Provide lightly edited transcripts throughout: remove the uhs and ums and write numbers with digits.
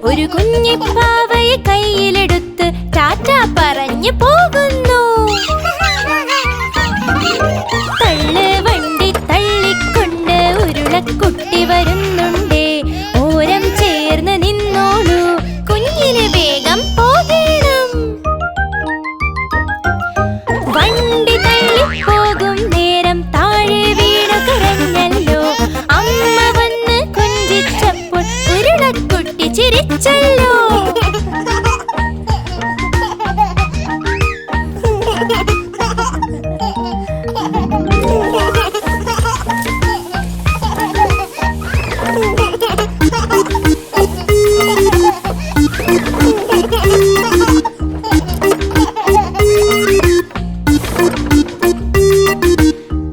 ഒരു കുഞ്ഞിപ്പാവയെ കയ്യിലെടുത്ത് ടാറ്റ പറഞ്ഞു പോകുന്നു. തള്ളുവണ്ടി തള്ളിക്കൊണ്ട് ഉരുളക്കുട്ടി വരുന്നുണ്ടേ. ഓരം ചേർന്ന് നിന്നോളൂ, കുഞ്ഞിന് വേഗം പോകണം. വണ്ടി തള്ളിപ്പോകും നേരം താഴെ വീണു കരഞ്ഞല്ലോ. അമ്മ വന്ന് കൊഞ്ചിച്ചപ്പോൾ ഉരുളക്കുട്ടി ചിരിച്ചല്ലോ.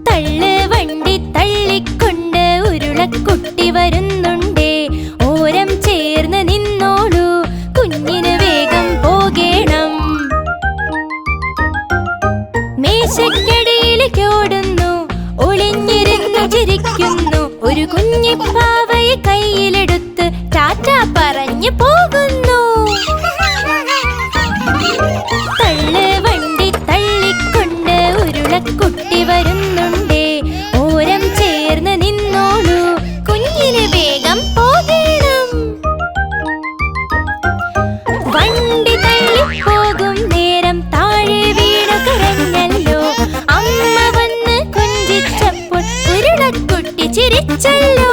തള്ളുവണ്ടി തള്ളിക്കൊണ്ട് ഉരുളക്കുട്ടി വരുന്നുണ്ടേ. ഓരം ചേർന്ന് നിന്നോളൂ, കുഞ്ഞിന് വേഗം പോകണം. മേശക്കടിയിലേക്ക് ഓടുന്നു, ഒളിഞ്ഞിരുന്നു ചിരിക്കുന്നു. ഒരു കുഞ്ഞിപ്പാവയെ കയ്യിലെടുത്ത് ടാറ്റ പറഞ്ഞു പോകുന്നു. തള്ളുവണ്ടി തള്ളിക്കൊണ്ട് ഉരുളക്കുട്ടി വരുന്നുണ്ടേ. ഓരം ചേർന്ന് നിന്നോളൂ, കുഞ്ഞിന് വേഗം പോകണം. വണ്ടി തള്ളിപ്പോകും നേരം താഴെ വീണു കരഞ്ഞല്ലോ. അമ്മ വന്ന് കൊഞ്ചിച്ചപ്പോൾ ഉരുളക്കുട്ടി ചിരിച്ചല്ലോ.